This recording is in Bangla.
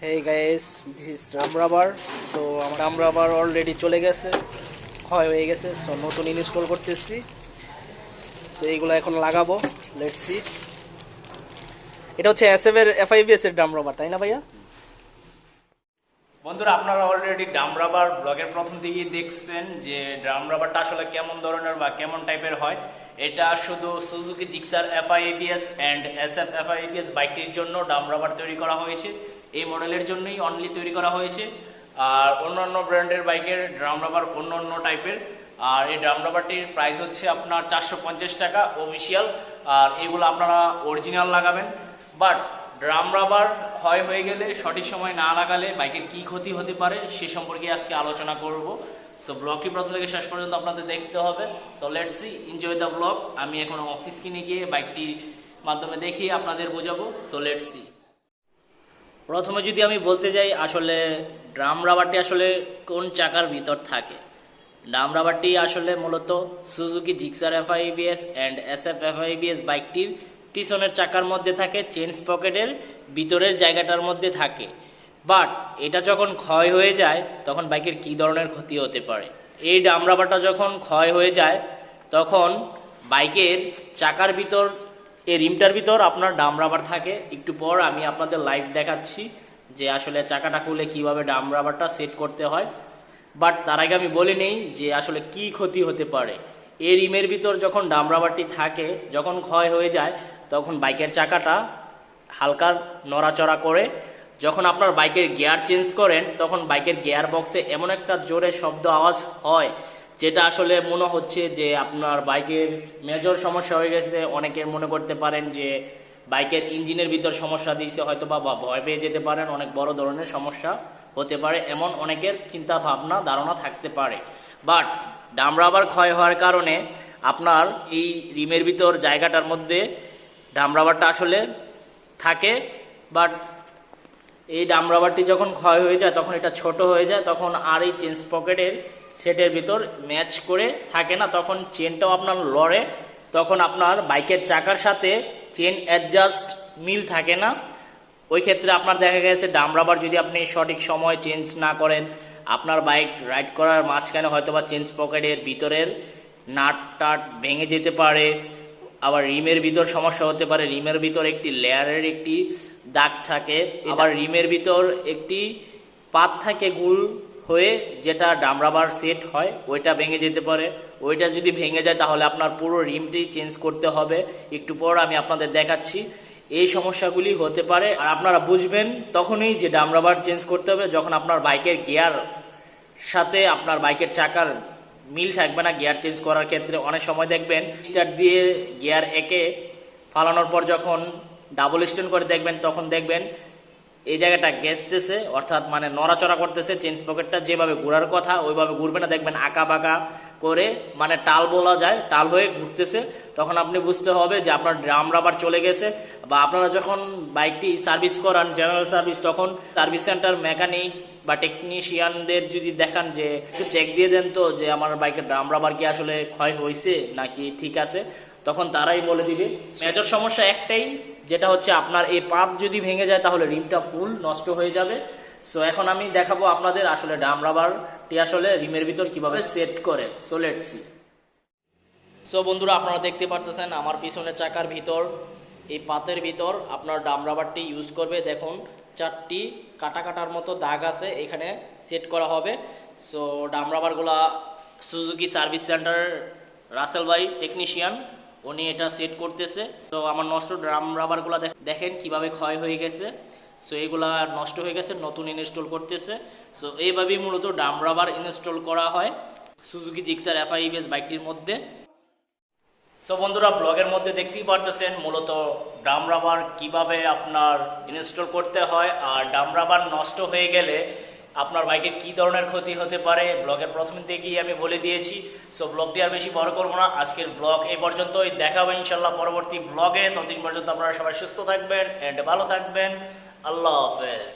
Hey guys, this is Rabber. So আমার Rabber already চলে গেছে, ক্ষয় হয়ে গেছে। সো নতুন ইনস্টল করতেছি। সো এইগুলো এখন লাগাবো। Let's see. এটা হচ্ছে SF এর FIBS এর ড্রাম রাবার, তাই না ভাইয়া? বন্ধুরা, আপনারা অলরেডি ড্রাম রাবার ব্লগের প্রথম দিকেই দেখছেন যে ড্রাম রাবারটা আসলে কেমন ধরনের বা কেমন টাইপের হয়। এটা শুধু Suzuki Gixxer FIBS and SF FIBS বাইকটির জন্য ড্রাম রাবার তৈরি করা হয়েছে। এই মডেলের জন্যই অনলি তৈরি করা হয়েছে। আর অন্যান্য ব্র্যান্ডের বাইকের ড্রাম রাবার অন্য টাইপের। আর এই ড্রাম রাবারটির প্রাইস হচ্ছে আপনার 450 টাকা অফিসিয়াল। আর এগুলো আপনারা অরিজিনাল লাগাবেন। বাট ড্রাম রাবার ক্ষয় হয়ে গেলে সঠিক সময় না লাগালে বাইকের কি ক্ষতি হতে পারে সে সম্পর্কে আজকে আলোচনা করব। সো ব্লগটি প্রথম থেকে শেষ পর্যন্ত আপনাদের দেখতে হবে। So let's see, enjoy the blog. আমি এখন অফিস কিনে গিয়ে বাইকটির মাধ্যমে দেখিয়ে আপনাদের বোঝাবো। So let's see. প্রথমে যদি আমি বলতে যাই আসলে ড্রাম রাবারটি আসলে কোন চাকার ভিতর থাকে। ড্রাম রাবারটি আসলে মূলত Suzuki Gixxer FIBS and SF FIBS বাইকটির পিছনের চাকার মধ্যে থাকে, চেন পকেটের ভিতরের জায়গাটার মধ্যে থাকে। বাট এটা যখন ক্ষয় হয়ে যায় তখন বাইকের কী ধরনের ক্ষতি হতে পারে। এই ড্রাম রাবারটা যখন ক্ষয় হয়ে যায় তখন বাইকের চাকার ভিতর, এই রিমটার ভিতর আপনার ড্রাম রাবার থাকে। একটু পর আমি আপনাদের লাইভ দেখাচ্ছি যে আসলে চাকাটা খুলে কিভাবে ড্রাম রাবারটা সেট করতে হয়। বাট তার আগে আমি বলে নেই যে আসলে কি ক্ষতি হতে পারে। এই রিমের ভিতর যখন ড্রাম রাবারটি থাকে, যখন ক্ষয় হয়ে যায় তখন বাইকের চাকাটা হালকা নড়াচড়া করে। যখন আপনার বাইকের গিয়ার চেঞ্জ করেন তখন বাইকের গিয়ার বক্সে এমন একটা জোরে শব্দ আওয়াজ হয় যেটা আসলে মনে হচ্ছে যে আপনার বাইকের মেজর সমস্যা হয়ে গেছে। অনেকের মনে করতে পারেন যে বাইকের ইঞ্জিনের ভিতর সমস্যা দিয়েছে, হয়তো বা ভয় পেয়ে যেতে পারেন, অনেক বড় ধরনের সমস্যা হতে পারে, এমন অনেকের চিন্তা ভাবনা ধারণা থাকতে পারে। বাট ড্রাম রাবার ক্ষয় হওয়ার কারণে আপনার এই রিমের ভিতর জায়গাটার মধ্যে ড্রাম রাবারটা আসলে থাকে। বাট এই ড্রাম রাবারটি যখন ক্ষয় হয়ে যায় তখন এটা ছোট হয়ে যায়, তখন আর এই চেন পকেটের সেটের ভিতর ম্যাচ করে থাকে না, তখন চেনটাও আপনার লড়ে। তখন আপনার বাইকের চাকার সাথে চেন অ্যাডজাস্ট মিল থাকে না। ওই ক্ষেত্রে আপনার দেখা গেছে ড্রাম রাবার যদি আপনি সঠিক সময় চেঞ্জ না করেন, আপনার বাইক রাইড করার মাঝখানে হয়তো বা চেন পকেটের ভিতরের নাট টাট ভেঙে যেতে পারে। আবার রিমের ভিতর সমস্যা হতে পারে। রিমের ভিতর একটি লেয়ারের একটি দাগ থাকে, আবার রিমের ভিতর একটি পাত থাকে গোল হয়ে, যেটা ড্রাম রাবার সেট হয়, ওইটা ভেঙে যেতে পারে। ওইটা যদি ভেঙে যায় তাহলে আপনার পুরো রিমটি চেঞ্জ করতে হবে। একটু পর আমি আপনাদের দেখাচ্ছি। এই সমস্যাগুলি হতে পারে আর আপনারা বুঝবেন তখনই যে ড্রাম রাবার চেঞ্জ করতে হবে যখন আপনার বাইকের গিয়ার সাথে আপনার বাইকের চাকার মিল থাকবে না। গিয়ার চেঞ্জ করার ক্ষেত্রে অনেক সময় দেখবেন স্টার্ট দিয়ে গিয়ার একে ফালানোর পর যখন ডাবল স্ট্যান্ড করে দেখবেন তখন দেখবেন এই জায়গাটা গেছতেছে, অর্থাৎ মানে নড়াচড়া করতেছে। চেঞ্জ পকেটটা যেভাবে ঘোরার কথা ওইভাবে ঘুরবে না, দেখবেন আঁকা বাঁকা করে, মানে টাল বলা যায়, টাল হয়ে ঘুরতেছে। তখন আপনি বুঝতে হবে যে আপনার ড্রাম রাবার চলে গেছে। বা আপনারা যখন বাইকটি সার্ভিস করান, জেনারেল সার্ভিস, তখন সার্ভিস সেন্টার মেকানিক বা টেকনিশিয়ানদের যদি দেখান যে একটু চেক দিয়ে দেন তো যে আমার বাইকের ড্রাম রাবার কি আসলে ক্ষয় হয়েছে নাকি ঠিক আছে, তখন তারাই বলে দিবে। মেজর সমস্যা একটাই, যেটা হচ্ছে আপনার এই পাত যদি ভেঙে যায় তাহলে রিমটা ফুল নষ্ট হয়ে যাবে। সো এখন আমি দেখাবো আপনাদের আসলে ড্রাম রাবারটি আসলে রিমের ভিতর কিভাবে সেট করে। So let's see. সো বন্ধুরা, আপনারা দেখতে পাচ্ছেন আমার পিছনের চাকার ভিতর এই পাতের ভিতর আপনার ড্রাম রাবারটি ইউজ করবে। দেখুন চারটি কাটা কাটার মতো দাগ আছে, এখানে সেট করা হবে। সো ড্রাম রাবারগুলা সুজুকি সার্ভিস সেন্টার রাসেল ভাই টেকনিশিয়ান, উনি এটা সেট করতেছে। তো আমার নষ্ট ড্রাম রাবারগুলো দেখেন কিভাবে ক্ষয় হয়ে গেছে। সো এগুলা নষ্ট হয়ে গেছে, নতুন ইনস্টল করতেছে। সো এইভাবেই মূলত ড্রাম রাবার ইনস্টল করা হয় সুজুকি জিক্সার FIBS বাইকটির মধ্যে। সো বন্ধুরা, ব্লগের মধ্যে দেখতেই পারতেছেন মূলত ড্রাম রাবার কিভাবে আপনার ইনস্টল করতে হয়। আর ড্রাম রাবার নষ্ট হয়ে গেলে আপনার বাইকের কি ধরনের ক্ষতি হতে পারে ব্লগের প্রথম থেকেই আমি বলে দিয়েছি। সো ব্লগটি আর বেশি বড় করবো না, আজকের ব্লগ এই পর্যন্তই। দেখা হবে ইনশাল্লাহ পরবর্তী ব্লগে। ততদিন পর্যন্ত আপনারা সবাই সুস্থ থাকবেন এন্ড ভালো থাকবেন। আল্লাহ হাফেজ।